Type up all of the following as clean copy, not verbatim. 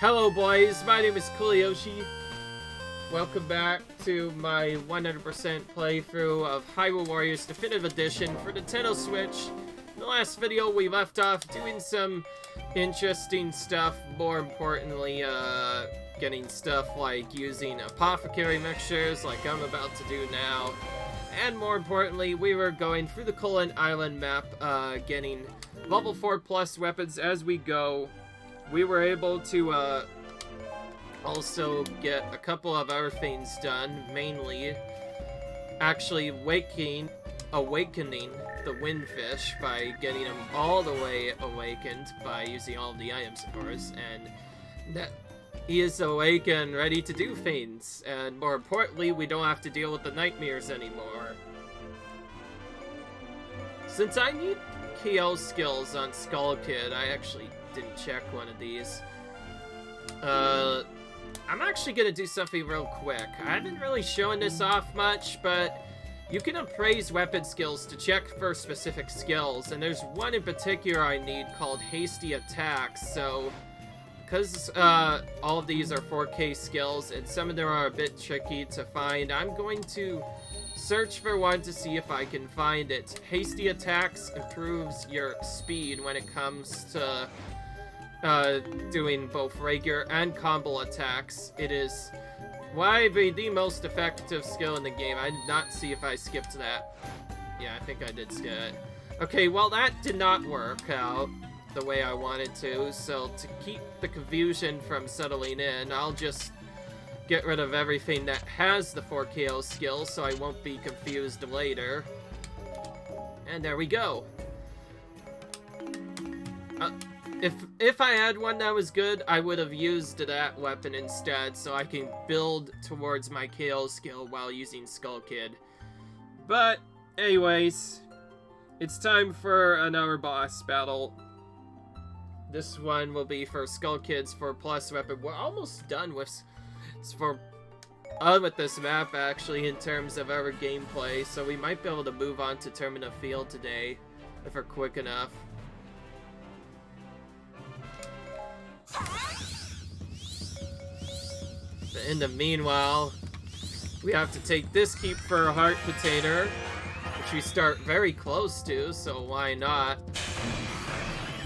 Hello boys, my name is Kuliyoshi. Welcome back to my 100% playthrough of Hyrule Warriors Definitive Edition for Nintendo Switch. In the last video we left off doing some interesting stuff, more importantly getting stuff like using Apothecary mixtures like I'm about to do now. And more importantly, we were going through the Kololint Island map, getting level 4 plus weapons as we go. We were able to also get a couple of other things done, mainly actually awakening the windfish by getting him all the way awakened by using all of the items, of course, and that he is awakened, ready to do things, and more importantly, we don't have to deal with the nightmares anymore. Since I need KO skills on Skull Kid, I actually didn't check one of these. I'm actually gonna do something real quick. I haven't really shown this off much, but you can appraise weapon skills to check for specific skills, and there's one in particular I need called Hasty Attacks, so because all of these are 4K skills, and some of them are a bit tricky to find, I'm going to search for one to see if I can find it. Hasty Attacks improves your speed when it comes to doing both regular and combo attacks. It is widely the most effective skill in the game. I did not see if I skipped that. Yeah, I think I did skip it. Okay, well that did not work out the way I wanted to, so to keep the confusion from settling in, I'll just get rid of everything that has the 4KO skill so I won't be confused later. And there we go. If I had one that was good, I would have used that weapon instead so I can build towards my KO skill while using Skull Kid. But, anyways, it's time for another boss battle. This one will be for Skull Kid's 4+ weapon. We're almost done with this map, actually, in terms of our gameplay, so we might be able to move on to Termina Field today, if we're quick enough. But in the meanwhile, we have to take this keep for a heart container, which we start very close to, so why not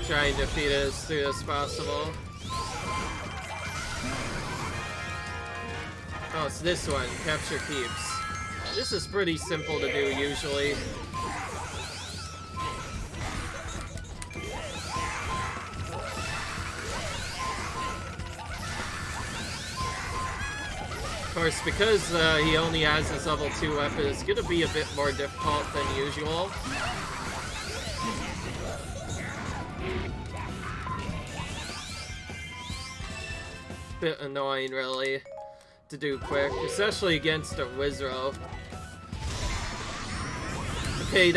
try and defeat it as soon as possible. Oh, it's this one, capture keeps. This is pretty simple to do usually. Of course, because he only has his level 2 weapon, it's gonna be a bit more difficult than usual. Bit annoying, really, to do quick, especially against a Wizro. Okay,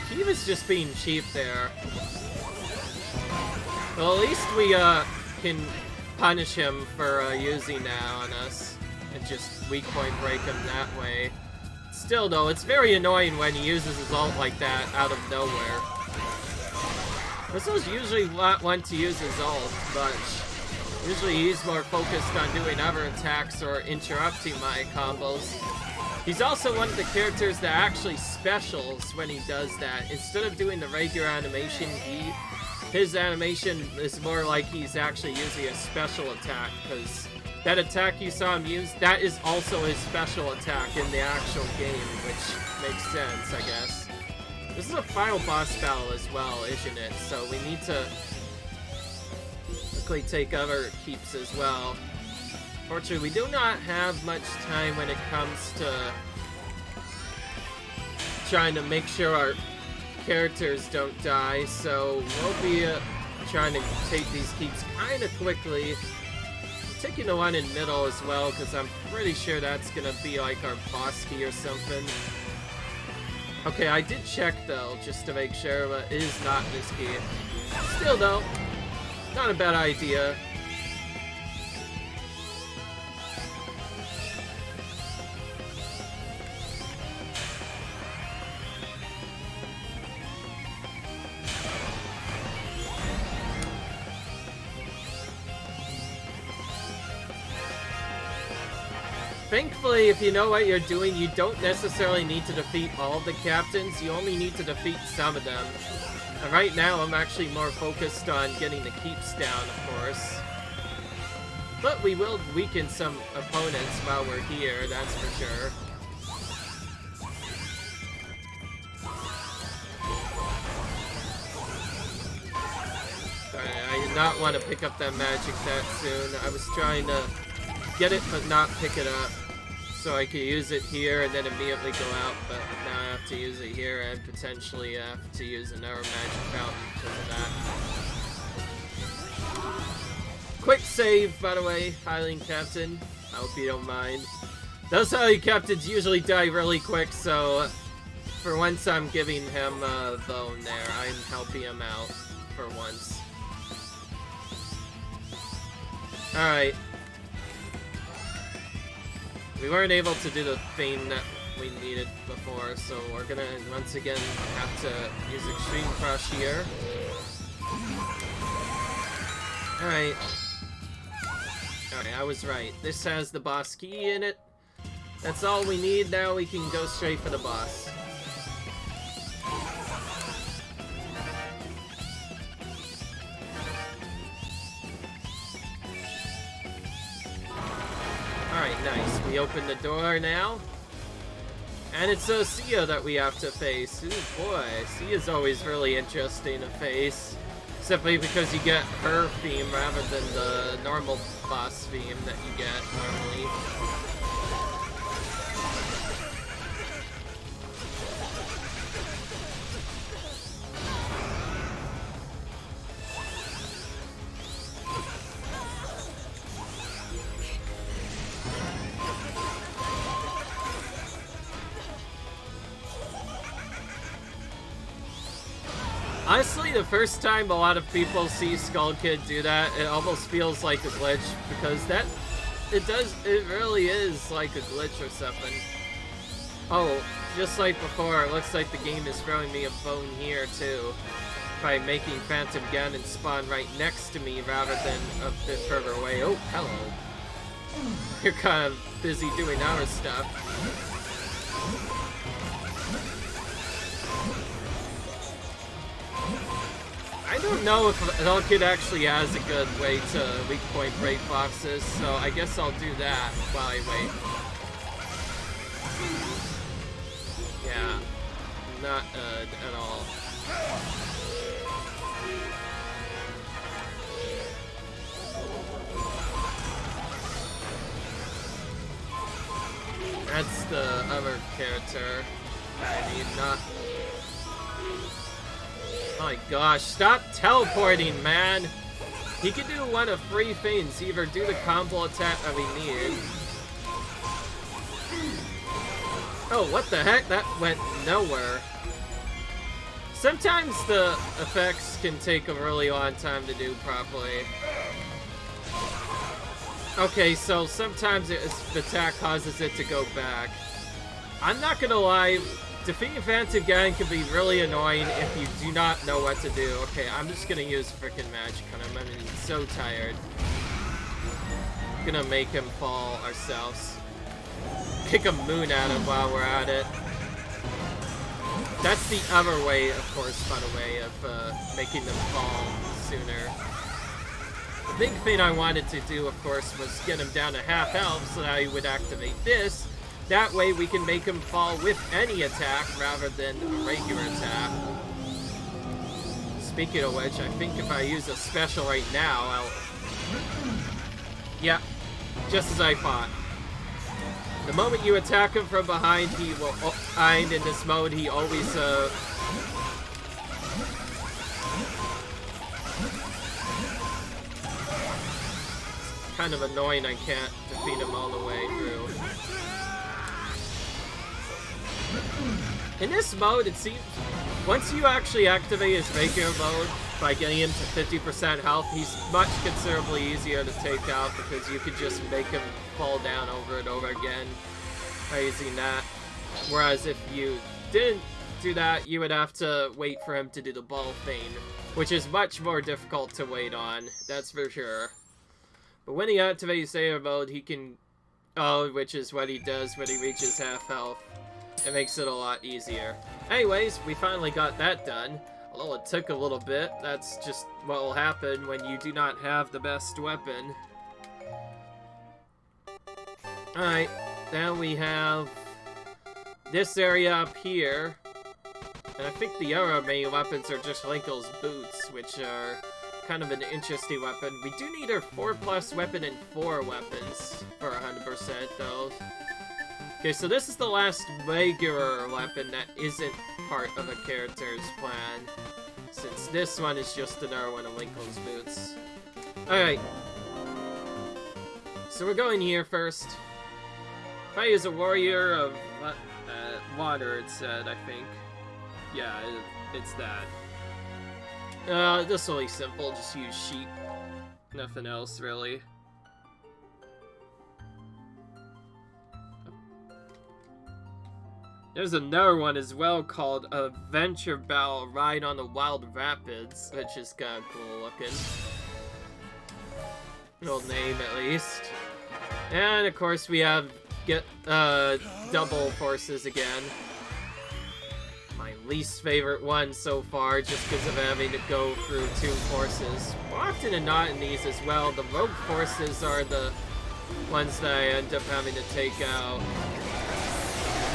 he was just being cheap there. Well, at least we can punish him for using that on us and just weak point break him that way. Still though, it's very annoying when he uses his ult like that out of nowhere. Whistle's usually want to use his ult, but usually he's more focused on doing other attacks or interrupting my combos. He's also one of the characters that actually specials when he does that. Instead of doing the regular animation, his animation is more like he's actually using a special attack, because that attack you saw him use, that is also his special attack in the actual game, which makes sense, I guess. This is a final boss battle as well, isn't it? So we need to quickly take other keeps as well. Fortunately, we do not have much time when it comes to trying to make sure our characters don't die, so we'll be trying to take these keeps kind of quickly. Taking the one in middle as well, because I'm pretty sure that's gonna be like our boss key or something. Okay, I did check though, just to make sure, but it is not this key. Still though, not a bad idea. Thankfully, if you know what you're doing, you don't necessarily need to defeat all the captains, you only need to defeat some of them. And right now, I'm actually more focused on getting the keeps down, of course. But we will weaken some opponents while we're here, that's for sure. I did not want to pick up that magic that soon. I was trying to get it but not pick it up so I could use it here and then immediately go out, but now I have to use it here and potentially have to use another magic fountain because of that. Quick save, by the way, Hylian Captain. I hope you don't mind. Those Hylian Captains usually die really quick, so for once I'm giving him a bone there. I'm helping him out for once. Alright. We weren't able to do the thing that we needed before, so we're gonna once again have to use Extreme Crush here. Alright. Alright, I was right. This has the boss key in it. That's all we need. Now we can go straight for the boss. Alright, nice. We open the door now. And it's Sia that we have to face. Ooh boy, Sia's always really interesting to face. Simply because you get her theme rather than the normal boss theme that you get normally. Honestly, the first time a lot of people see Skull Kid do that, it almost feels like a glitch, because it really is like a glitch or something. Oh, just like before, it looks like the game is throwing me a bone here too, by making Phantom Ganon spawn right next to me rather than a bit further away. Oh, hello. You're kind of busy doing our stuff. I don't know if Skull Kid actually has a good way to weak point break boxes, so I guess I'll do that while I wait. Yeah, not at all. That's the other character I need, not... Oh my gosh, stop teleporting, man! He can do one of three things, either do the combo attack that we need. Oh, what the heck? That went nowhere. Sometimes the effects can take a really long time to do properly. Okay, so sometimes the attack causes it to go back. I'm not gonna lie, defeating Phantom Ganon can be really annoying if you do not know what to do. Okay, I'm just gonna use frickin' magic on him. I mean, he's so tired. Gonna make him fall ourselves. Kick a moon at him while we're at it. That's the other way, of course, by the way, of making them fall sooner. The big thing I wanted to do, of course, was get him down to half health so that he would activate this. That way we can make him fall with any attack rather than a regular attack. Speaking of which, I think if I use a special right now, I'll... Yeah, just as I thought. The moment you attack him from behind, he will find in this mode, he always, It's kind of annoying I can't defeat him all the way through. In this mode, it seems, once you actually activate his regular mode by getting him to 50% health, he's much considerably easier to take out because you could just make him fall down over and over again by using that. Whereas if you didn't do that, you would have to wait for him to do the ball thing, which is much more difficult to wait on, that's for sure. But when he activates Sailor mode, he can Oh, which is what he does when he reaches half health. It makes it a lot easier. Anyways, we finally got that done. Although it took a little bit, that's just what will happen when you do not have the best weapon. Alright, now we have this area up here. And I think the other main weapons are just Linkle's boots, which are kind of an interesting weapon. We do need our 4+ weapon and 4 weapons for 100% though. Okay, so this is the last regular weapon that isn't part of a character's plan, since this one is just another one of Linkle's boots. Alright. So we're going here first. Fight is a warrior of water, it said, I think. Yeah, it's that. This will be simple, just use sheep. Nothing else, really. There's another one as well called Adventure Battle Ride on the Wild Rapids, which is kind of cool looking. Little name, at least. And, of course, we have double forces again. My least favorite one so far, just because of having to go through 2 forces. More often than not in these as well, the rogue forces are the ones that I end up having to take out.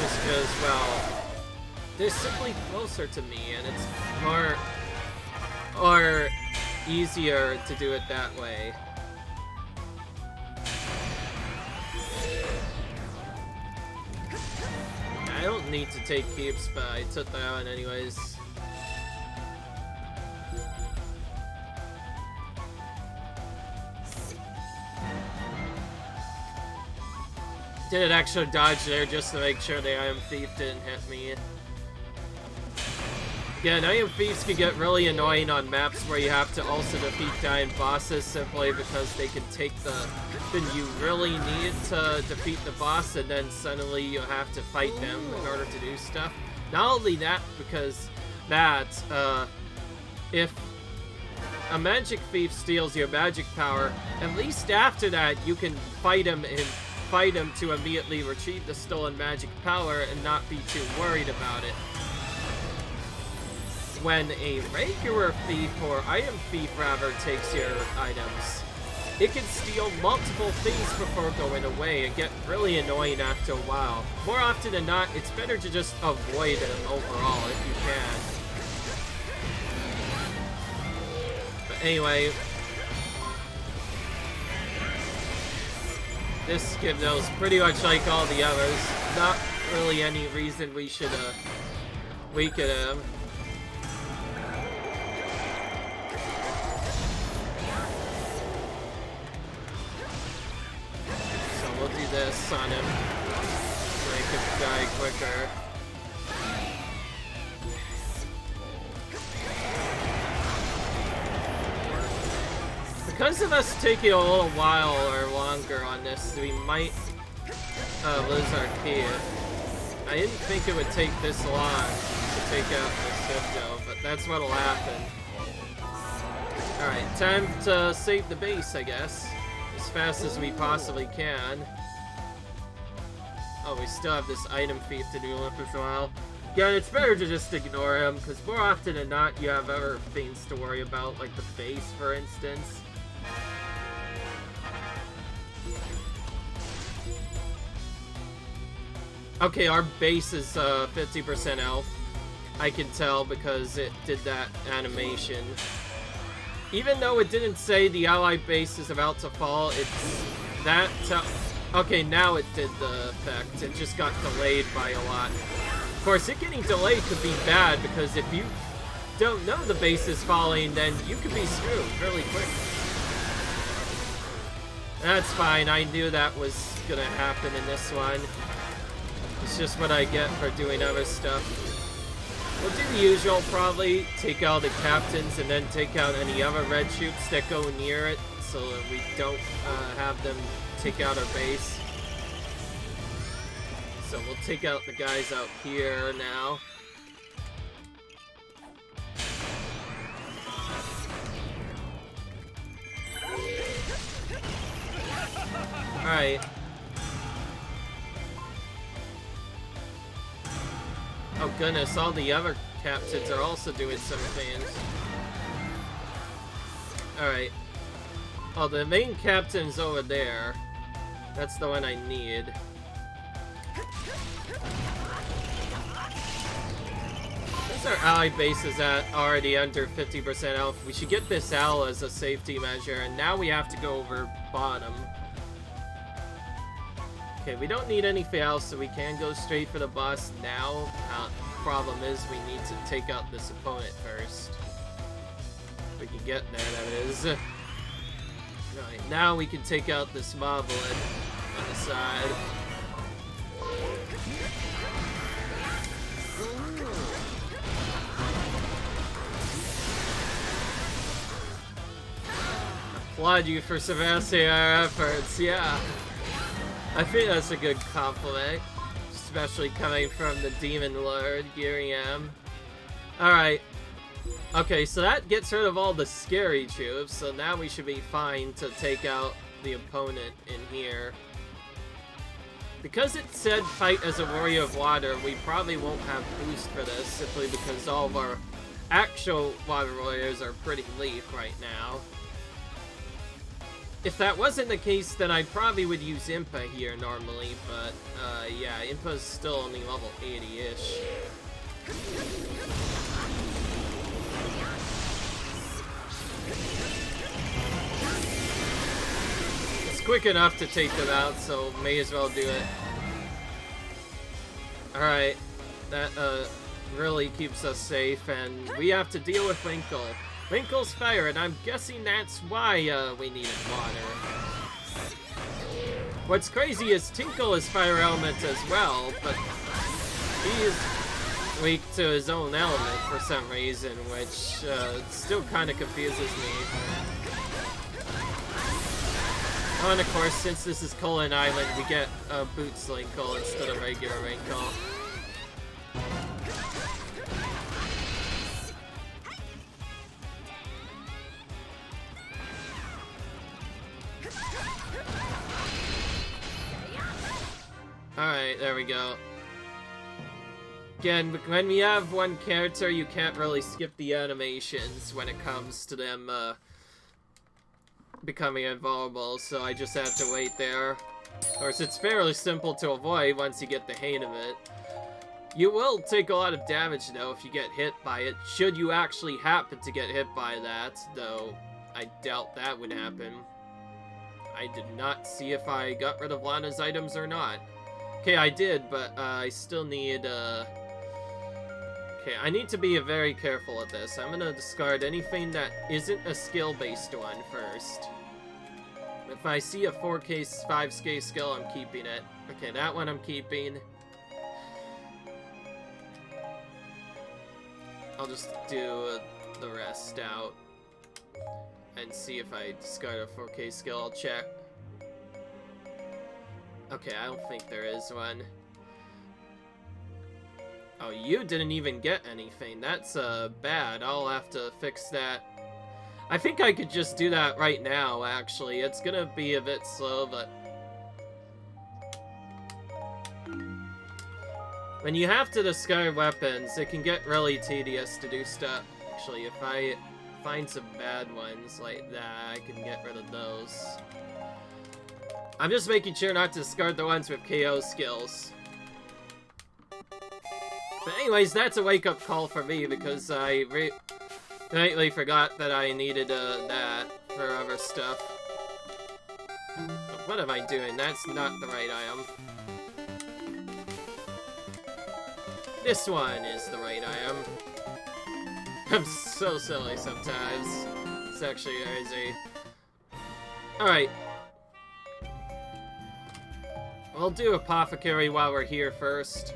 Just because, well, they're simply closer to me, and it's more easier to do it that way. I don't need to take keeps, but I took that one anyways. Did an extra dodge there just to make sure the Iron Thief didn't hit me. Again, Iron Thieves can get really annoying on maps where you have to also defeat giant bosses simply because they can take the thing you really need to defeat the boss, and then suddenly you have to fight them in order to do stuff. Not only that, because if a magic thief steals your magic power, at least after that you can fight him to immediately retrieve the stolen magic power and not be too worried about it. When a regular thief, or item thief rather, takes your items, it can steal multiple things before going away and get really annoying after a while. More often than not, it's better to just avoid them overall if you can. But anyway, this Skibno's pretty much like all the others. Not really any reason we should weaken him. So we'll do this on him. Make him die quicker. Because of us taking a little while or longer on this, we might lose our key. I didn't think it would take this long to take out the Skibno, but that's what'll happen. Alright, time to save the base, I guess. As fast as we possibly can. Oh, we still have this item thief to deal with as well. Yeah, it's better to just ignore him, because more often than not, you have other things to worry about, like the base, for instance. Okay, our base is 50% health. I can tell because it did that animation. Even though it didn't say the ally base is about to fall, it's that... Okay, now it did the effect. It just got delayed by a lot. Of course, it getting delayed could be bad, because if you don't know the base is falling, then you could be screwed really quick. That's fine, I knew that was gonna happen in this one. It's just what I get for doing other stuff. We'll do the usual, probably. Take out the captains and then take out any other red troops that go near it, so that we don't have them take out our base. So we'll take out the guys out here now. Alright. Oh goodness, all the other captains are also doing some things. Alright. Oh, the main captain's over there. That's the one I need. Since our ally base is at already under 50% health, we should get this owl as a safety measure, and now we have to go over bottom. Okay, we don't need anything else, so we can go straight for the boss now. Problem is, we need to take out this opponent first. If we can get there, that is. Right, now we can take out this moblin on the side. Applaud you for surpassing our efforts, yeah. I think that's a good compliment, especially coming from the Demon Lord, Giriam. Alright. Okay, so that gets rid of all the scary troops, so now we should be fine to take out the opponent in here. Because it said fight as a warrior of water, we probably won't have boost for this, simply because all of our actual water warriors are pretty weak right now. If that wasn't the case, then I probably would use Impa here normally, but yeah, Impa's still only level 80-ish. It's quick enough to take them out, so may as well do it. Alright, that really keeps us safe, and we have to deal with Winkle. Winkle's fire, and I'm guessing that's why we needed water. What's crazy is Tinkle is fire element as well, but he's weak to his own element for some reason, which still kind of confuses me. Oh, and of course, since this is Kololint Island, we get Boots Winkle instead of regular Winkle. Alright, there we go. Again, when we have one character, you can't really skip the animations when it comes to them becoming invulnerable, so I just have to wait there. Of course, it's fairly simple to avoid once you get the hang of it. You will take a lot of damage, though, if you get hit by it, should you actually happen to get hit by that, though I doubt that would happen. I did not see if I got rid of Lana's items or not. Okay, I did, but I still need, okay, I need to be very careful at this. I'm gonna discard anything that isn't a skill-based one first. If I see a 4K, 5K skill, I'm keeping it. Okay, that one I'm keeping. I'll just do the rest out. And see if I discard a 4K skill, I'll check. Okay, I don't think there is one. Oh, you didn't even get anything. That's bad. I'll have to fix that. I think I could just do that right now, actually. It's gonna be a bit slow, but... when you have to discard weapons, it can get really tedious to do stuff. Actually, if I find some bad ones like that, I can get rid of those. I'm just making sure not to discard the ones with KO skills. But anyways, that's a wake-up call for me, because I completely forgot that I needed that for other stuff. But what am I doing? That's not the right item. This one is the right item. I'm so silly sometimes. It's actually crazy. Alright. We'll do Apothecary while we're here first.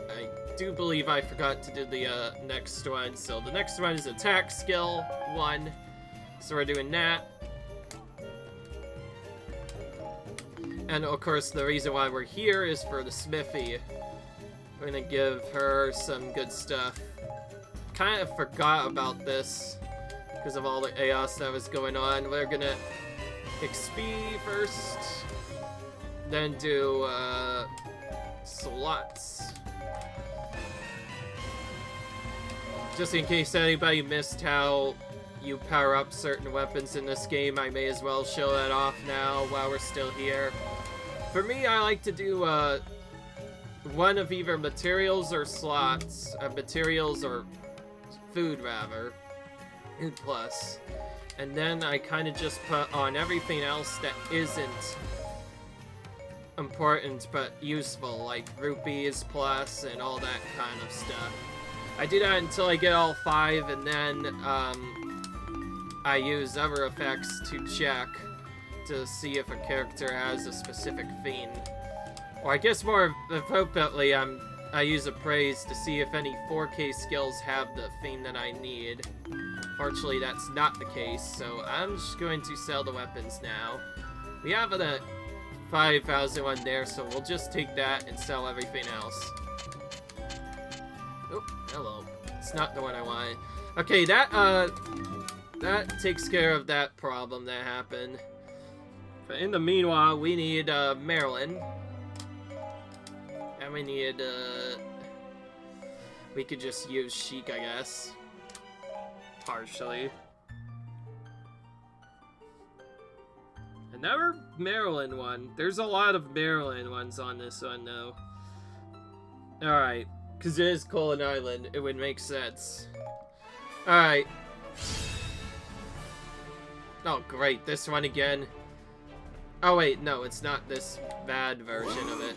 I do believe I forgot to do the next one. So the next one is Attack Skill 1. So we're doing that. And of course the reason why we're here is for the Smithy. We're gonna give her some good stuff. Kind of forgot about this because of all the chaos that was going on. We're gonna XP first. Then do slots. Just in case anybody missed how you power up certain weapons in this game, I may as well show that off now while we're still here. For me, I like to do one of either materials or slots. Materials or food, rather. Food plus. And then I kind of just put on everything else that isn't important but useful, like rupees plus and all that kind of stuff. I do that until I get all 5, and then I use other effects to check to see if a character has a specific theme. Or I guess more appropriately, I use appraise to see if any 4K skills have the theme that I need. Fortunately, that's not the case, so I'm just going to sell the weapons now. We have a 5,000 one there, so we'll just take that and sell everything else. Oh, hello. It's not the one I wanted. Okay, that takes care of that problem that happened. But in the meanwhile, we need Marilyn. And we need we could just use Sheik, I guess. Partially. Another Maryland one. There's a lot of Maryland ones on this one, though. Alright. Because it is Colin Island. It would make sense. Alright. Oh, great. This one again. Oh, wait. No, it's not this bad version of it.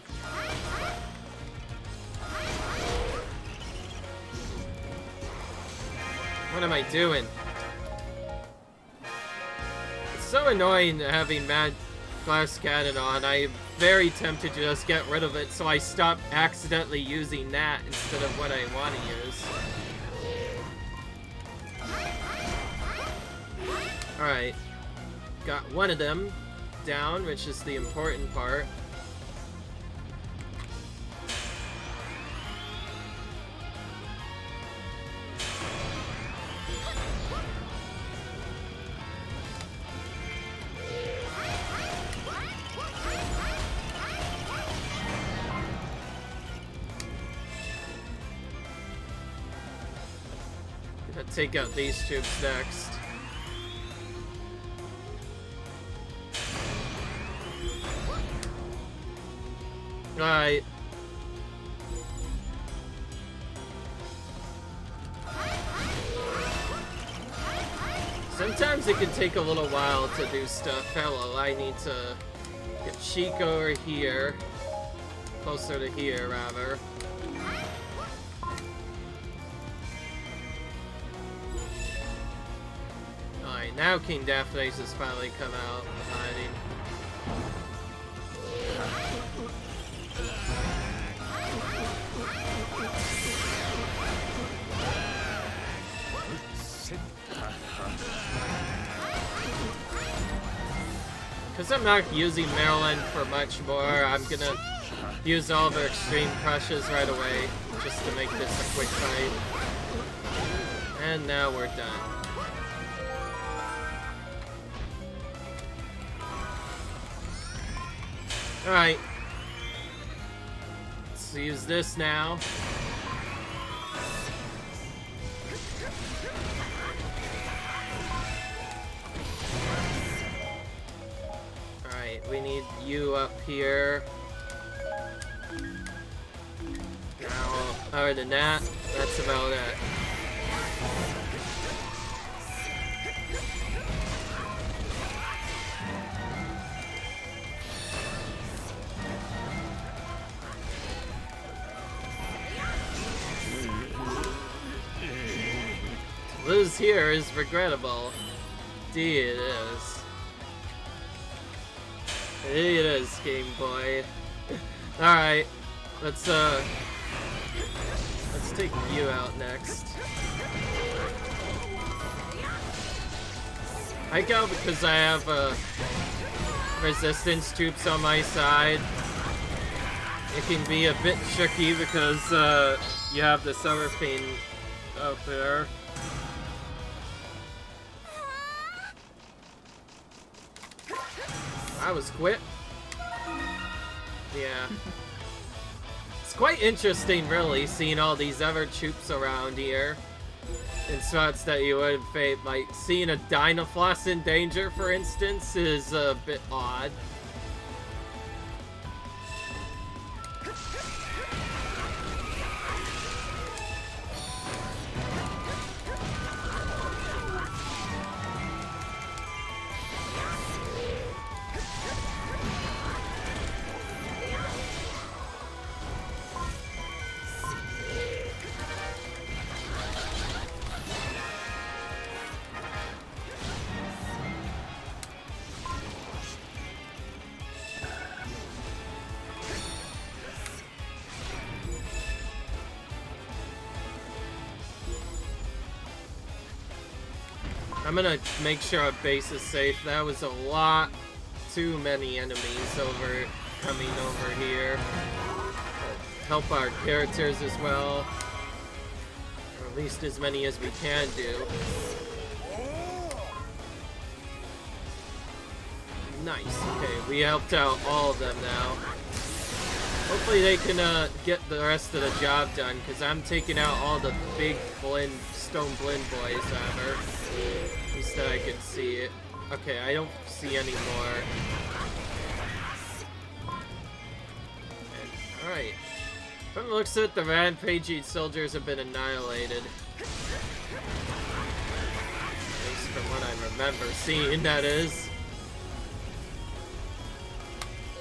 What am I doing? It's so annoying having Mad Glass Cannon on. I'm very tempted to just get rid of it, so I stop accidentally using that instead of what I want to use. Alright. Got one of them down, which is the important part. Take out these troops next. Alright. Sometimes it can take a little while to do stuff. Hello, I need to get Sheik over here. Closer to here, rather. Now King Daphnes has finally come out of hiding. Because I'm not using Maryland for much more, I'm gonna use all the extreme crushes right away, just to make this a quick fight. And now we're done. Alright. Let's use this now. Alright, we need you up here. Now, other than that, that's about it. Lose here is regrettable. Indeed it is. Indeed it is, Game Boy. Alright, let's take you out next. I go because I have resistance troops on my side. It can be a bit tricky because you have the summer thing up there. I was quit. Yeah. It's quite interesting, really, seeing all these other troops around here. in spots that you wouldn't think. Like, seeing a Dynafloss in danger, for instance, is a bit odd. I'm gonna make sure our base is safe. That was a lot too many enemies coming over here. Help our characters as well. Or at least as many as we can do. Nice. Okay, we helped out all of them now. Hopefully they can get the rest of the job done, because I'm taking out all the big stone blend boys ever. At least that I can see it. Okay, I don't see any more. Alright. From the looks of it, the rampaging soldiers have been annihilated. At least from what I remember seeing, that is.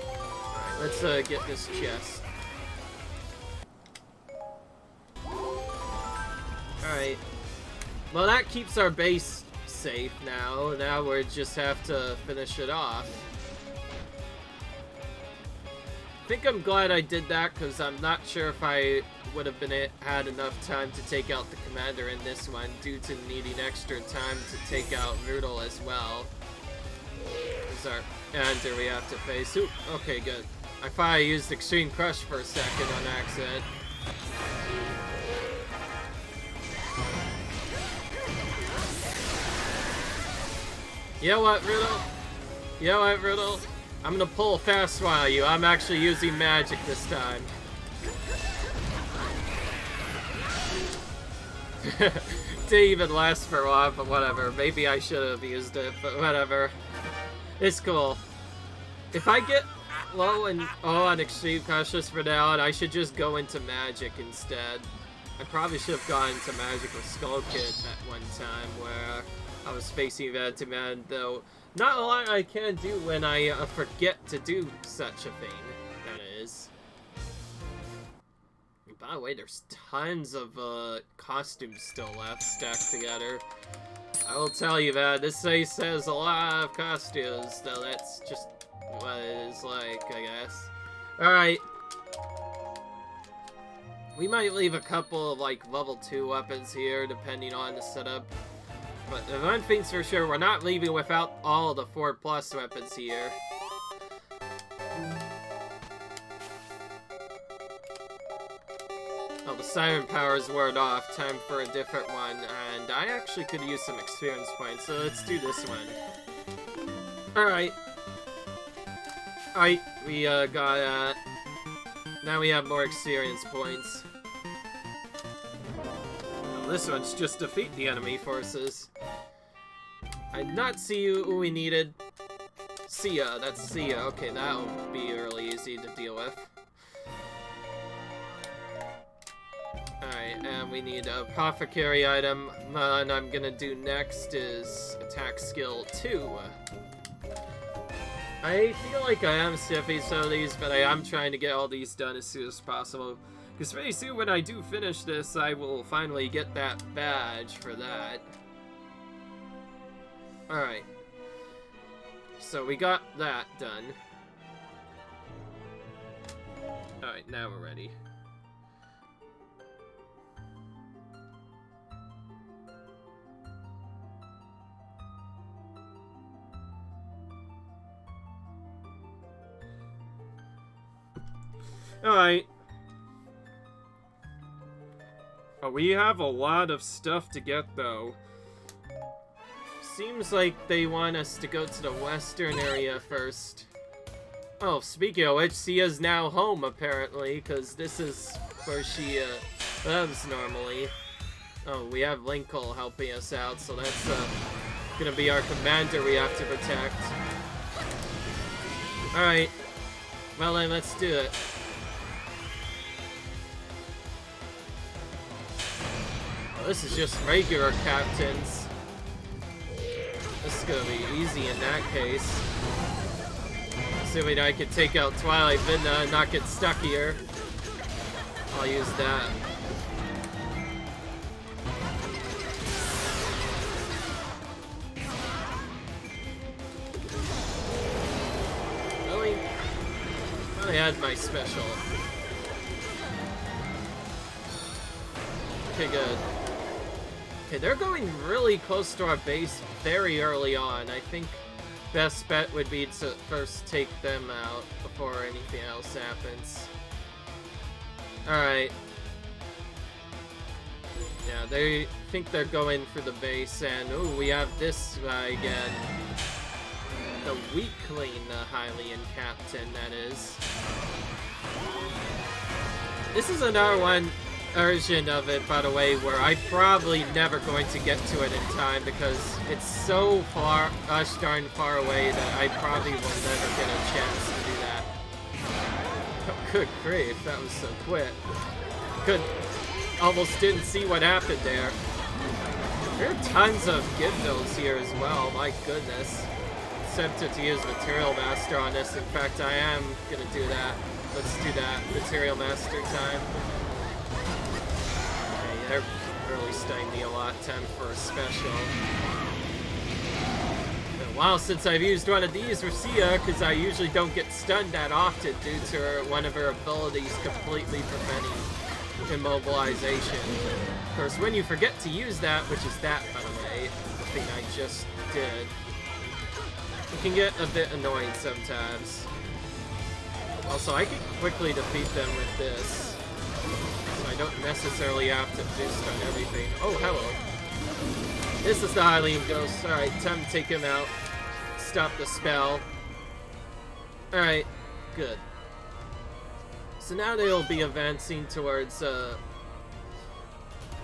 Alright, let's get this chest. Alright. Well, that keeps our base safe now. Now we just have to finish it off. I think I'm glad I did that, because I'm not sure if I would have had enough time to take out the commander in this one, due to needing extra time to take out Hyrule as well. Is our ender we have to face. Ooh, okay, good. I thought I used Extreme Crush for a second on accident. You know what, Hyrule? You know what, Hyrule? I'm gonna pull a fast one on you. I'm actually using magic this time. Didn't even last for a while, but whatever. Maybe I should have used it, but whatever. It's cool. If I get low and on Extreme Cautious for now, and I should just go into magic instead. I probably should have gone into magic with Skulltulas at one time, where I was facing Vantaman, though not a lot I can do when I forget to do such a thing, that is. By the way, there's tons of costumes still left stacked together. I will tell you that this place has a lot of costumes, though that's just what it is like, I guess. Alright. We might leave a couple of, like, level 2 weapons here, depending on the setup. But the one thing's for sure, we're not leaving without all the 4+ weapons here. Oh, the siren power's worn off. Time for a different one. And I actually could use some experience points, so let's do this one. Alright. Alright, we got that. Now we have more experience points. This one's just defeat the enemy forces. I did not see who we needed. Sia, that's Sia. Okay, that'll be really easy to deal with. Alright, and we need a Apothecary item. And I'm gonna do next is attack skill 2. I feel like I am skipping some of these, but I am trying to get all these done as soon as possible. Because very soon when I do finish this, I will finally get that badge for that. Alright. So we got that done. Alright, now we're ready. Alright. Oh, we have a lot of stuff to get, though. Seems like they want us to go to the western area first. Oh, speaking of which, Sia's now home, apparently, because this is where she lives normally. Oh, we have Linkle helping us out, so that's gonna be our commander we have to protect. Alright. Well then, let's do it. Oh, this is just regular captains. This is gonna be easy in that case. Assuming I can take out Twilight Midna and not get stuck here. I'll use that. Really? I had my special. Okay, good. Okay, they're going really close to our base very early on. I think best bet would be to first take them out before anything else happens. Alright. Yeah, they think they're going for the base, and ooh, we have this guy again. The weakling, the Hylian Captain, that is. This is another one version of it, by the way, where I'm probably never going to get to it in time because it's so far, gosh darn far away that I probably will never get a chance to do that. Oh, good grief, that was so quick. Almost didn't see what happened there. There are tons of Gypnos here as well, my goodness. Tempted to use Material Master on this. In fact, I am gonna do that. Let's do that. Material Master time. Okay, they're really stunning me a lot. Time for a special. Been a while since I've used one of these for Sia, because I usually don't get stunned that often due to one of her abilities completely preventing immobilization. Of course, when you forget to use that, which is that, by the way, the thing I just did, it can get a bit annoying sometimes. Also, I can quickly defeat them with this, so I don't necessarily have to boost on everything. Oh, hello. This is the Hylian Ghost. Alright, time to take him out. Stop the spell. Alright, good. So now they'll be advancing towards,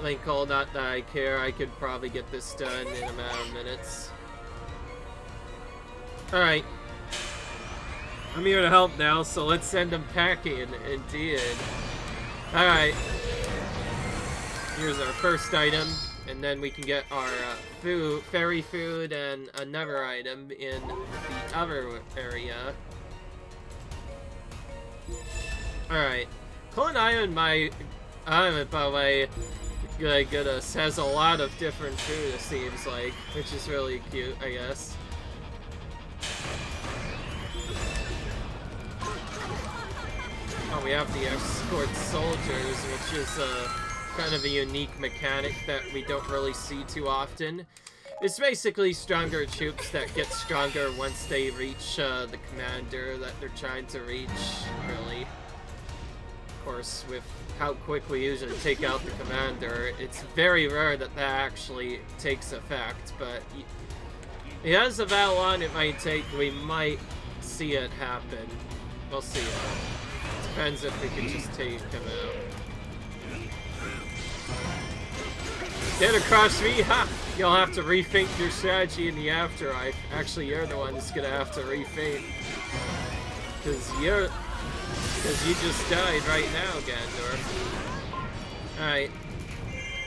Linkle. Not that I care, I could probably get this done in a matter of minutes. Alright. I'm here to help now, so let's send them packing, indeed. Alright. Here's our first item, and then we can get our food, fairy food, and another item in the other area. Alright. Colin Island, my island, by the way, goodness, has a lot of different food, it seems like, which is really cute, I guess. Oh, we have the Escort Soldiers, which is kind of a unique mechanic that we don't really see too often. It's basically stronger troops that get stronger once they reach the commander that they're trying to reach, really. Of course, with how quick we usually take out the commander, it's very rare that that actually takes effect, but as a battle on it might take, we might see it happen. We'll see. Depends if we can just take him out. Get across me? Ha! You'll have to rethink your strategy in the afterlife. Actually, you're the one that's gonna have to rethink. Because you just died right now, Gandor. Alright.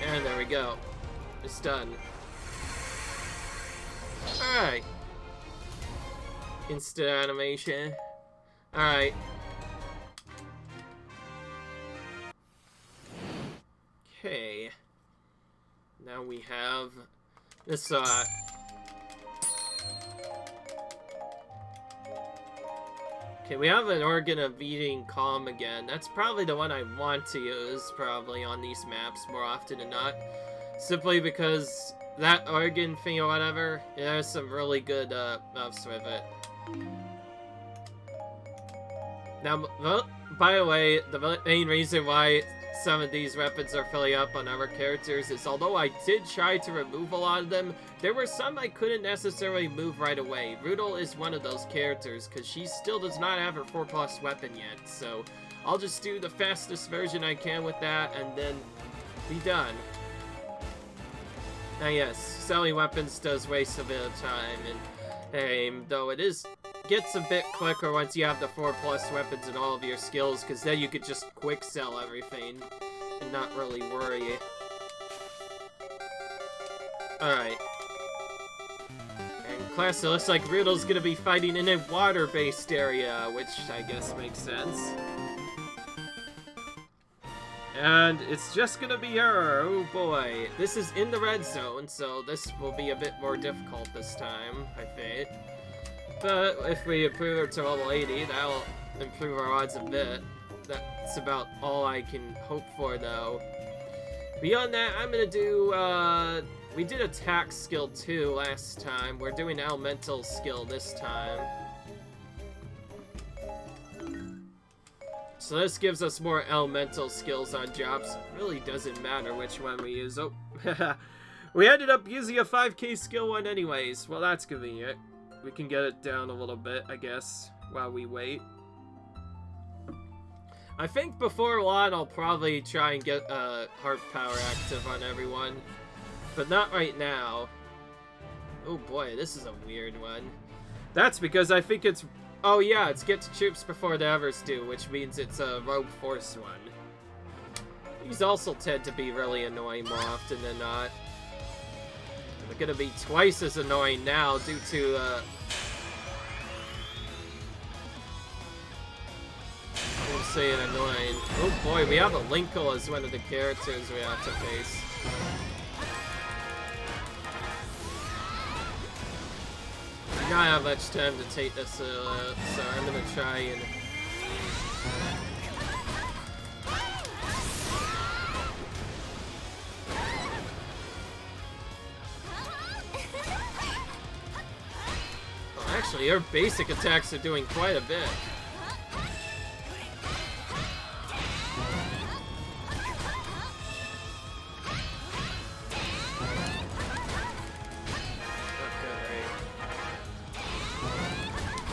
And there we go. It's done. Alright. Instant animation. Alright. Okay. Now we have this, okay, we have an organ of eating calm again. That's probably the one I want to use, probably, on these maps more often than not. Simply because that organ thing or whatever, it has some really good, buffs with it. Now, by the way, the main reason why some of these weapons are filling up on other characters is, although I did try to remove a lot of them, there were some I couldn't necessarily move right away. Rudel is one of those characters, because she still does not have her 4+ weapon yet, so I'll just do the fastest version I can with that, and then be done. Now yes, selling weapons does waste a bit of time and aim, though it gets a bit quicker once you have the 4+ weapons and all of your skills, because then you could just quick sell everything and not really worry. Alright. And class, it looks like Riddle's gonna be fighting in a water-based area, which I guess makes sense. And it's just gonna be her. Oh boy. This is in the red zone, so this will be a bit more difficult this time, I think. But if we improve her to level 80, that'll improve our odds a bit. That's about all I can hope for, though. Beyond that, I'm gonna do, we did attack skill 2 last time. We're doing elemental skill this time. So this gives us more elemental skills on jobs. It really doesn't matter which one we use. Oh, we ended up using a 5k skill one anyways. Well, that's convenient. We can get it down a little bit, I guess, while we wait. I think before long, I'll probably try and get heart power active on everyone. But not right now. Oh boy, this is a weird one. That's because I think it's... Oh yeah, it's get to troops before the others do, which means it's a rogue force one. These also tend to be really annoying more often than not. They're gonna be twice as annoying now due to, I won't say annoying. Oh boy, we have a Linkle as one of the characters we have to face. I don't have much time to take this so I'm gonna try and... Oh, actually, your basic attacks are doing quite a bit.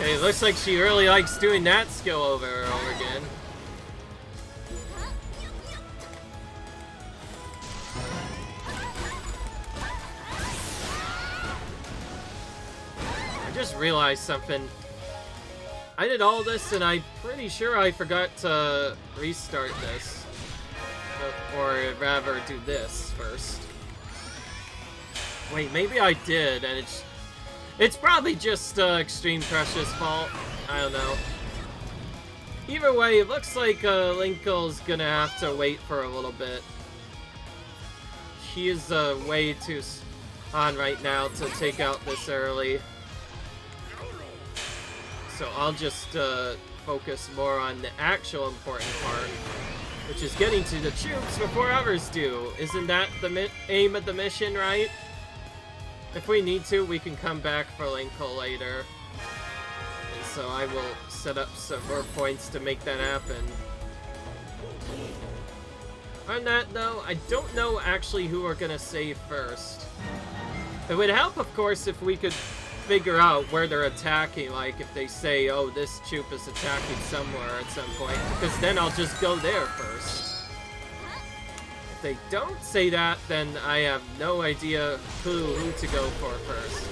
Okay, looks like she really likes doing that skill over and over again. I just realized something. I did all this and I'm pretty sure I forgot to restart this. Or rather do this first. Wait, maybe I did and it's probably just Extreme Pressure's fault. I don't know. Either way, it looks like Linkle's gonna have to wait for a little bit. She is way too on right now to take out this early. So I'll just focus more on the actual important part, which is getting to the troops before others do. Isn't that the aim of the mission, right? If we need to, we can come back for Linkle later. And so I will set up some more points to make that happen. On that though, I don't know actually who we're gonna save first. It would help, of course, if we could figure out where they're attacking, like if they say, oh, this troop is attacking somewhere at some point, because then I'll just go there first. If they don't say that, then I have no idea who to go for first.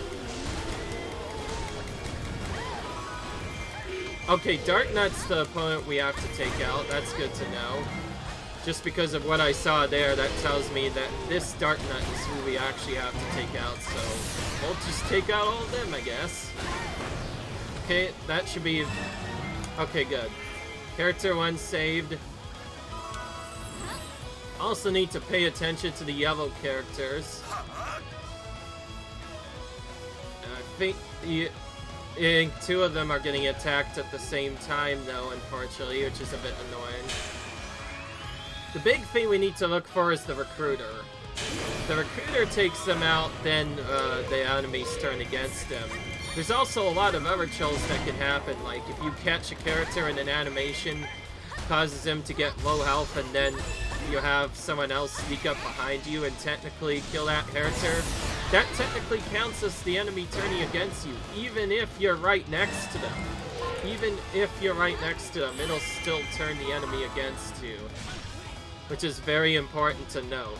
Okay, Darknut's the opponent we have to take out. That's good to know. Just because of what I saw there, that tells me that this Darknut is who we actually have to take out, so we'll just take out all of them, I guess. Okay, that should be... Okay, good. Character 1 saved. Also need to pay attention to the yellow characters. And I think two of them are getting attacked at the same time, though, unfortunately, which is a bit annoying. The big thing we need to look for is the recruiter. If the recruiter takes them out, then the enemies turn against them. There's also a lot of other chills that can happen, like if you catch a character in an animation, causes him to get low health, and then you have someone else sneak up behind you and technically kill that character, that technically counts as the enemy turning against you, even if you're right next to them. Even if you're right next to them, it'll still turn the enemy against you, which is very important to know.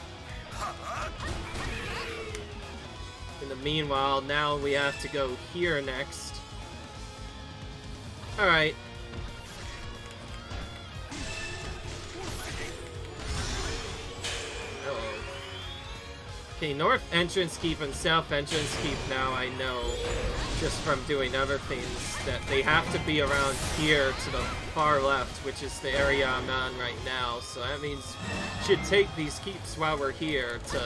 In the meanwhile, now we have to go here next. Alright. Okay, north entrance keep and south entrance keep now I know, just from doing other things, that they have to be around here to the far left, which is the area I'm on right now. So that means we should take these keeps while we're here to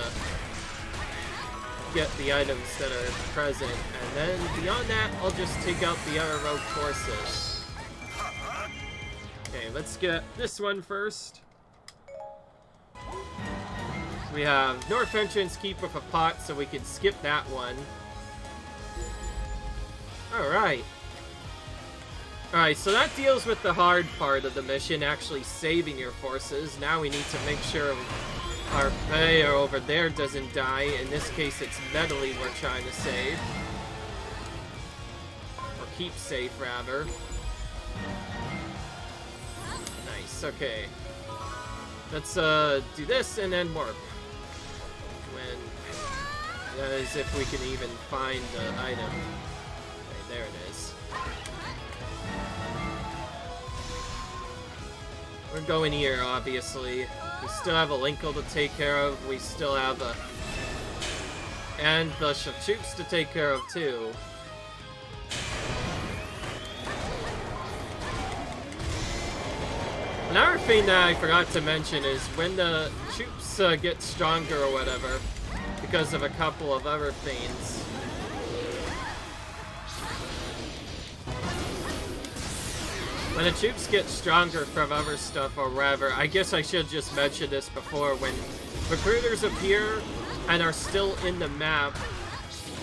get the items that are present. And then beyond that, I'll just take out the other rogue forces. Okay, let's get this one first. We have north entrance keep with a pot, so we can skip that one. Alright. Alright, so that deals with the hard part of the mission, actually saving your forces. Now we need to make sure our player over there doesn't die. In this case, it's Medley we're trying to save. Or keep safe, rather. Nice, okay. Let's do this and then warp. That is if we can even find the item. Okay, there it is. We're going here, obviously. We still have a Linkle to take care of. We still have a... and the troops to take care of, too. Another thing that I forgot to mention is when the troops get stronger or whatever, because of a couple of other things. When the troops get stronger from other stuff or whatever, I guess I should just mention this before, when recruiters appear and are still in the map,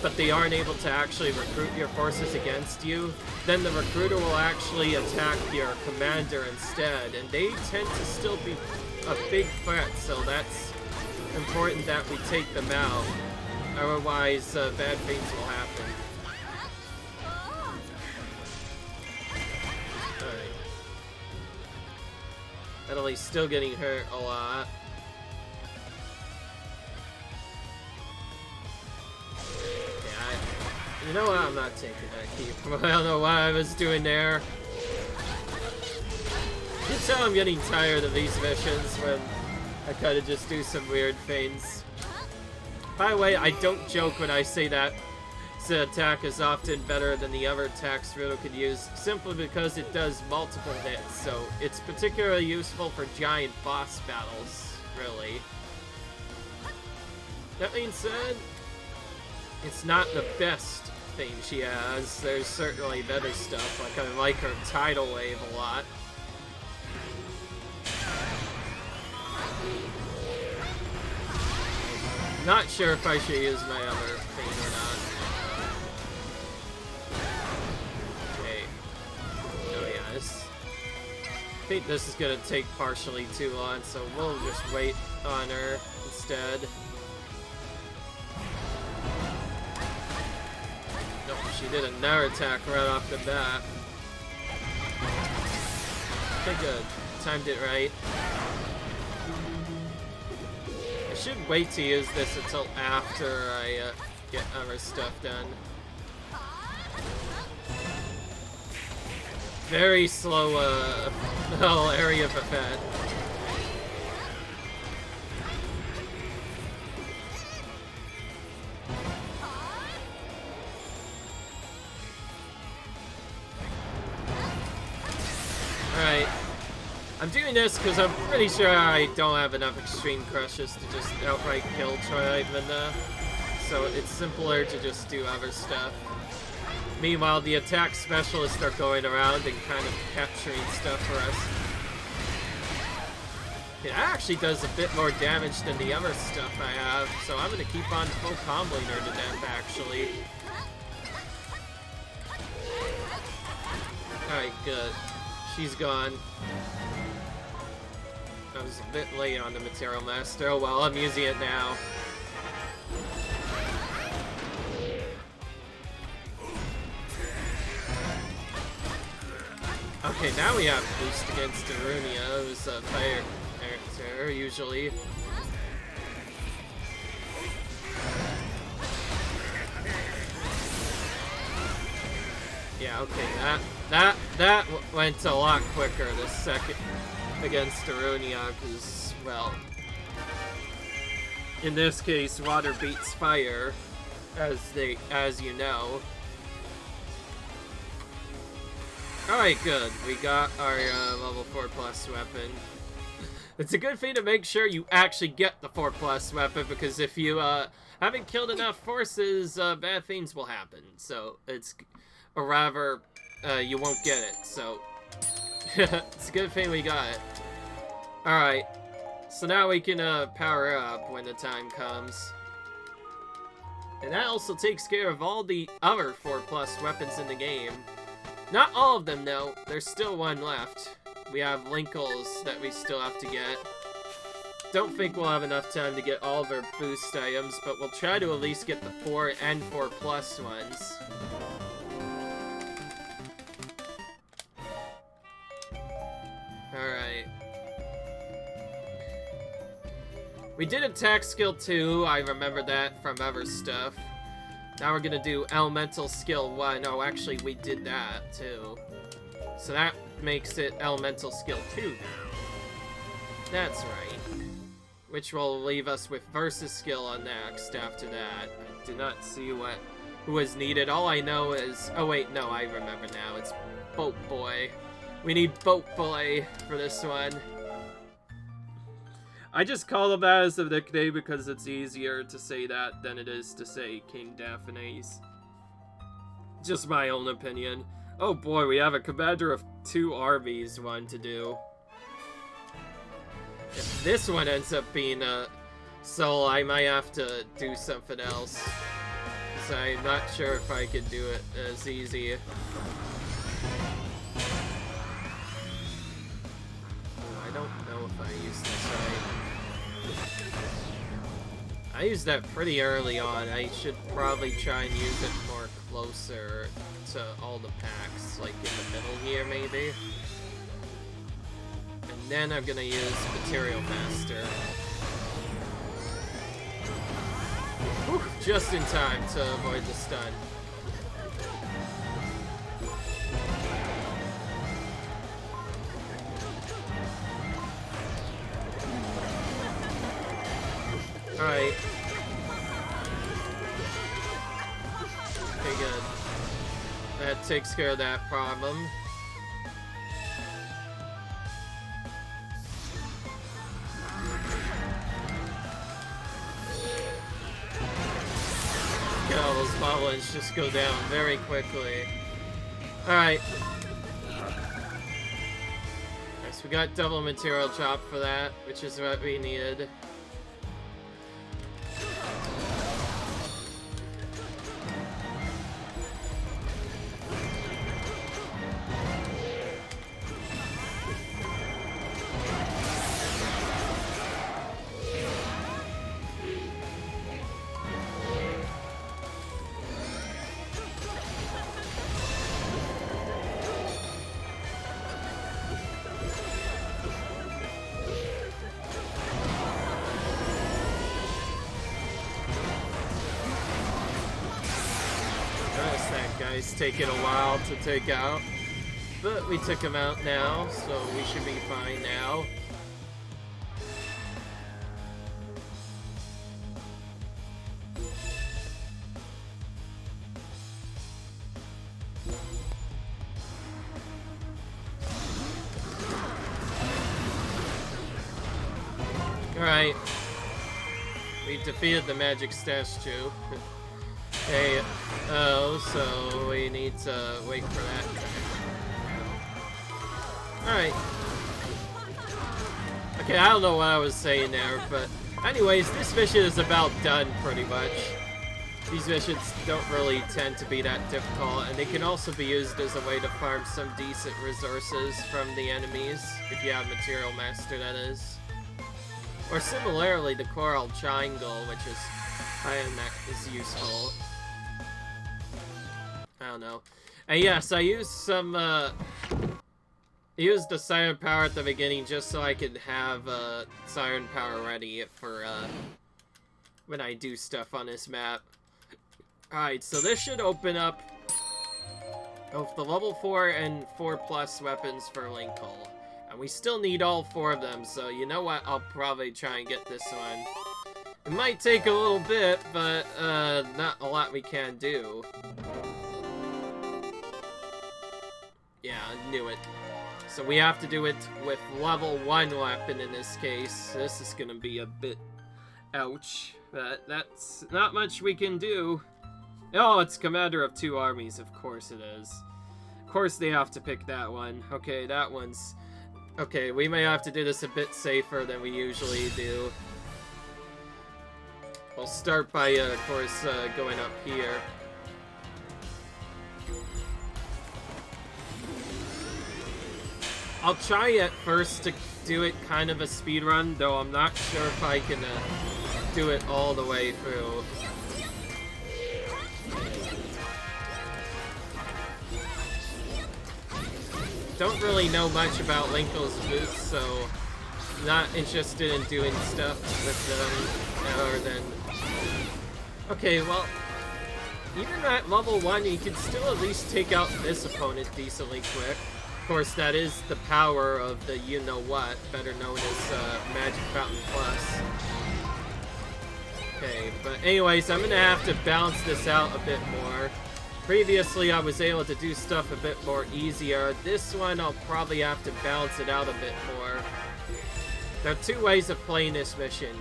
but they aren't able to actually recruit your forces against you, then the recruiter will actually attack your commander instead, and they tend to still be a big threat, so that's important that we take them out. Otherwise, bad things will happen. Alright. Medley's still getting hurt a lot. You know what? I'm not taking that keep. I don't know what I was doing there. You can tell I'm getting tired of these missions when I kind of just do some weird things. By the way, I don't joke when I say that the attack is often better than the other attacks Riddle could use, simply because it does multiple hits, so it's particularly useful for giant boss battles, really. That being said, it's not the best thing she has. There's certainly better stuff, like I like her tidal wave a lot. Not sure if I should use my other thing or not. Okay. Oh yeah, I think this is gonna take partially too long, so we'll just wait on her instead. Nope, she did another attack right off the bat. Okay, good. Timed it right. I should wait to use this until after I get other stuff done. Very slow whole area of effect. Alright. I'm doing this because I'm pretty sure I don't have enough extreme crushes to just outright kill Troyvina, so it's simpler to just do other stuff. Meanwhile, the attack specialists are going around and kind of capturing stuff for us. It actually does a bit more damage than the other stuff I have, so I'm going to keep on full comboing her to death, actually. Alright, good. She's gone. I was a bit late on the Material Master. Oh well, I'm using it now. Okay, now we have boost against Darunia, who's a fire character, usually. Yeah, okay, that went a lot quicker the second against Aronia, because, well, in this case, water beats fire, as you know. Alright, good. We got our level 4+ weapon. It's a good thing to make sure you actually get the 4+ weapon, because if you haven't killed enough forces, bad things will happen. So it's, or rather, you won't get it. So it's a good thing we got it. Alright, so now we can power up when the time comes. And that also takes care of all the other 4+ weapons in the game. Not all of them, though. There's still one left. We have Linkles that we still have to get. Don't think we'll have enough time to get all of our boost items, but we'll try to at least get the 4 and 4+ ones. Alright. We did attack skill 2, I remember that from other stuff. Now we're gonna do elemental skill 1. Oh, actually, we did that, too. So that makes it elemental skill 2 now. That's right. Which will leave us with versus skill on next after that. I did not see who was needed. All I know is... Oh, wait, no, I remember now. It's Boat Boy. We need Boat Boy for this one. I just call him that as a nickname because it's easier to say that than it is to say King Daphne's. Just my own opinion. Oh boy, we have a commander of 2 armies one to do. If this one ends up being a soul, I might have to do something else. So I'm not sure if I could do it as easy. Oh, I don't know if I used this right. I used that pretty early on. I should probably try and use it more closer to all the packs, like in the middle here, maybe. And then I'm gonna use Material Master. Whew, just in time to avoid the stun. Alright. Okay, good. That takes care of that problem. Look at all those goblins just go down very quickly. Alright. So we got double material chop for that, which is what we needed. It's taken a while to take out, but we took him out now, so we should be fine now. Alright. We defeated the magic statue. Hey, oh, so we need to wait for that. Alright. Okay, I don't know what I was saying there, but anyways, this mission is about done, pretty much. These missions don't really tend to be that difficult, and they can also be used as a way to farm some decent resources from the enemies, if you have Material Master, that is. Or similarly, the Coral Triangle, which is, that is useful. I don't know. And yes, I used some, used the Siren Power at the beginning just so I could have, Siren Power ready for, when I do stuff on this map. Alright, so this should open up Both the level 4 and 4+ weapons for Linkle. And we still need all 4 of them, so you know what? I'll probably try and get this one. It might take a little bit, but not a lot we can do. Yeah, I knew it. So we have to do it with level 1 weapon in this case. This is gonna be a bit ouch, but that's not much we can do. Oh, it's Commander of 2 Armies, of course it is. Of course they have to pick that one. Okay, that one's... Okay, we may have to do this a bit safer than we usually do. We'll start by, of course, going up here. I'll try at first to do it kind of a speed run, though I'm not sure if I can do it all the way through. Don't really know much about Linkle's boots, so not interested in doing stuff with them other than... Okay, well, even at level 1, you can still at least take out this opponent decently quick. Of course, that is the power of the you-know-what, better known as Magic Fountain Plus. Okay, but anyways, I'm gonna have to balance this out a bit more. Previously, I was able to do stuff a bit more easier. This one, I'll probably have to balance it out a bit more. There are 2 ways of playing this mission.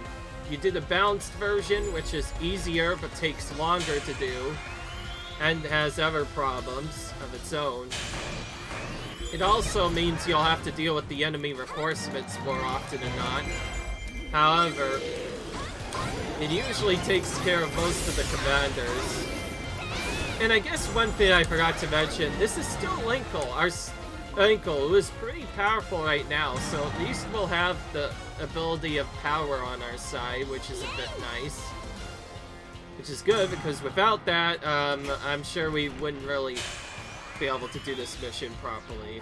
You do the balanced version, which is easier but takes longer to do, and has other problems of its own. It also means you'll have to deal with the enemy reinforcements more often than not. However, it usually takes care of most of the commanders. And I guess one thing I forgot to mention, this is still Linkle. Our Linkle, who is pretty powerful right now, so at least we'll have the ability of power on our side, which is a bit nice. Which is good, because without that, I'm sure we wouldn't really be able to do this mission properly.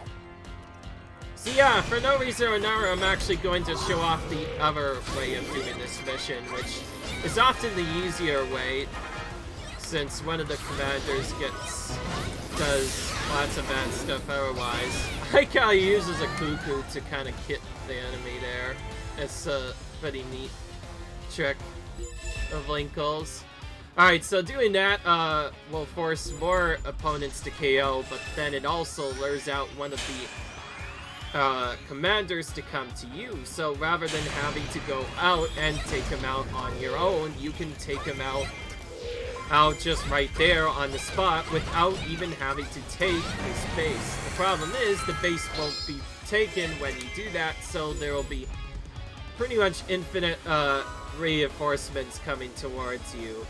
So yeah, for no reason or another, I'm actually going to show off the other way of doing this mission, which is often the easier way, since one of the commanders does lots of bad stuff otherwise. I like how he uses a Cucco to kind of kit the enemy there. It's a pretty neat trick of Linkle's. Alright, so doing that will force more opponents to KO, but then it also lures out one of the commanders to come to you. So rather than having to go out and take him out on your own, you can take him out just right there on the spot without even having to take his base. The problem is the base won't be taken when you do that, so there will be pretty much infinite reinforcements coming towards you.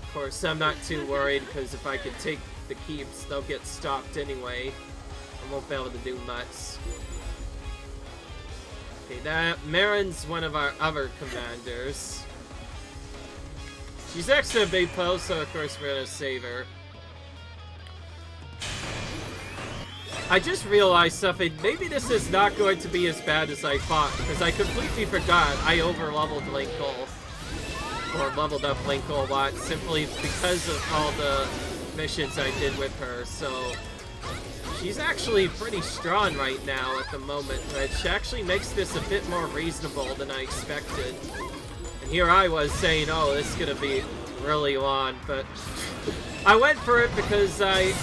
Of course, I'm not too worried, because if I can take the keeps, they'll get stopped anyway. I won't be able to do much. Okay, that Marin's one of our other commanders. She's actually a big pose, so of course we're gonna save her. I just realized something. Maybe this is not going to be as bad as I thought, because I completely forgot I over-leveled Linkle. Or leveled up Linkle a lot, simply because of all the missions I did with her, so... She's actually pretty strong right now at the moment, which actually makes this a bit more reasonable than I expected. And here I was saying, oh, this is gonna be really long, but I went for it because I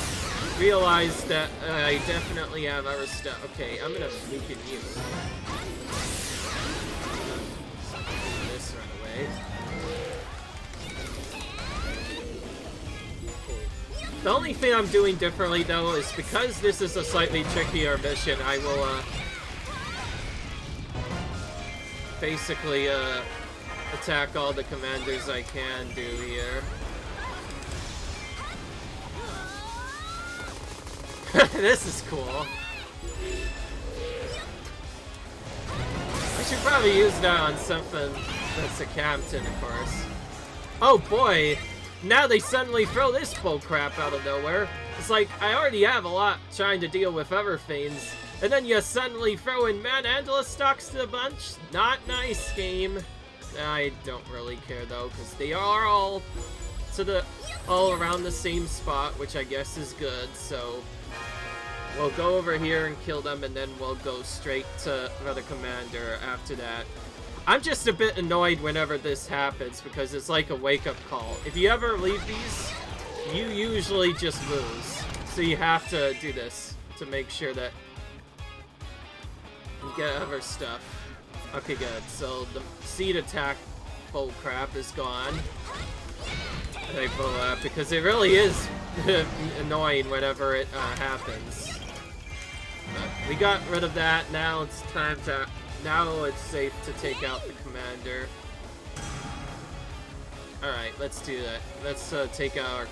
realized that I definitely have other stuff. Okay, I'm gonna weaken you. This right away. The only thing I'm doing differently, though, is because this is a slightly trickier mission, I will, basically, attack all the commanders I can do here. This is cool. I should probably use that on something that's a captain, of course. Oh boy! Now they suddenly throw this bullcrap out of nowhere. It's like, I already have a lot trying to deal with other things, and then you suddenly throw in Mad Angela stocks to the bunch? Not nice, game. I don't really care, though, because they are all to the all around the same spot, which I guess is good. So we'll go over here and kill them, and then we'll go straight to the commander after that. I'm just a bit annoyed whenever this happens because it's like a wake-up call. If you ever leave these, you usually just lose. So you have to do this to make sure that you get other stuff. Okay, good. So the seed attack bullcrap is gone. I pull up because it really is annoying whenever it happens. But we got rid of that. Now it's time to. Now it's safe to take out the commander. All right, let's do that. Let's take out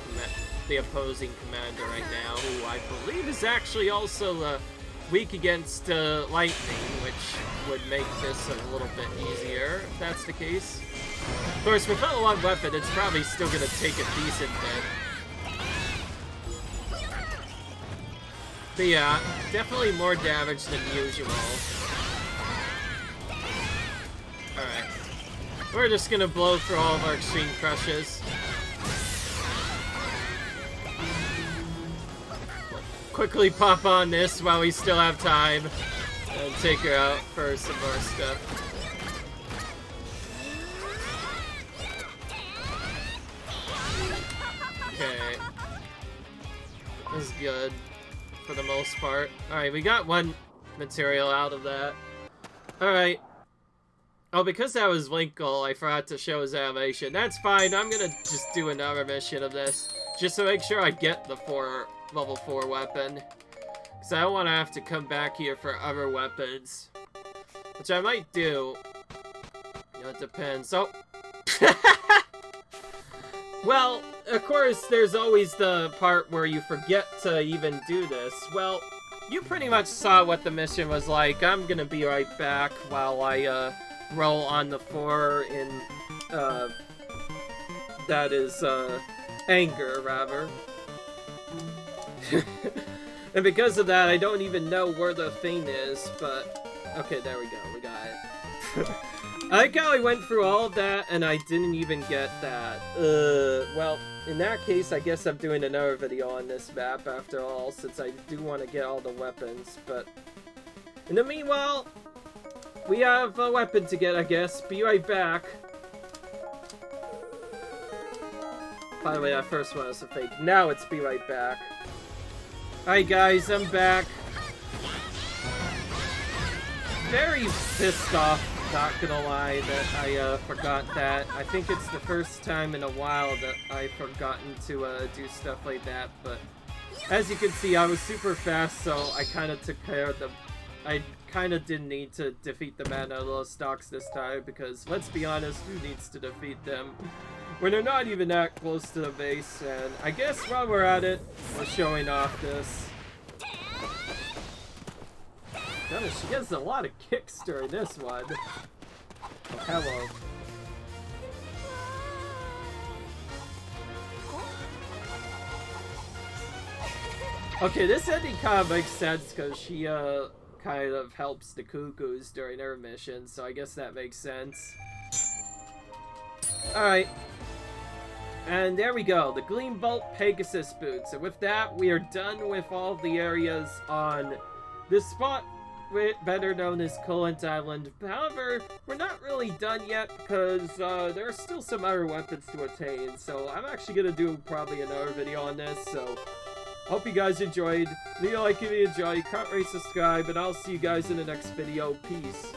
the opposing commander right now, who I believe is actually also weak against lightning, which would make this a little bit easier if that's the case. Of course, without a one weapon, it's probably still going to take a decent bit. But yeah, definitely more damage than usual. Alright. We're just going to blow through all of our extreme crushes. Quickly pop on this while we still have time. And take her out for some more stuff. Okay. This is good, for the most part. Alright, we got one material out of that. Alright. Oh, because that was Winkle, I forgot to show his animation. That's fine, I'm gonna just do another mission of this. Just to make sure I get the level 4 weapon. Because I don't want to have to come back here for other weapons. Which I might do. You know, it depends. Oh! Well, of course, there's always the part where you forget to even do this. Well, you pretty much saw what the mission was like. I'm gonna be right back while I, roll on the 4 in, that is, anger, rather. And because of that, I don't even know where the thing is, but... Okay, there we go, we got it. I like how I went through all of that, and I didn't even get that. Well, in that case, I guess I'm doing another video on this map after all, since I do want to get all the weapons, but... In the meanwhile, we have a weapon to get, I guess. Be right back. By the way, that first one was a fake. Now it's be right back. Alright guys, I'm back. Very pissed off, not gonna lie, that I forgot that. I think it's the first time in a while that I've forgotten to do stuff like that, but as you can see, I was super fast, so I kind of took care of the... I kind of didn't need to defeat the Manalostocks this time, because let's be honest, who needs to defeat them? When they're not even that close to the base, and I guess while we're at it, we're showing off this. Notice she gets a lot of kicks during this one. Oh, hello. Okay, this ending kind of makes sense, because she, kind of helps the Cuccos during her mission, so I guess that makes sense. Alright. And there we go, the Gleam Bolt Pegasus boots. And with that, we are done with all the areas on this spot, better known as Kololint Island. However, we're not really done yet, because there are still some other weapons to attain. So I'm actually going to do probably another video on this, so hope you guys enjoyed. Leave a like if you enjoyed, comment, rate, subscribe, and I'll see you guys in the next video. Peace.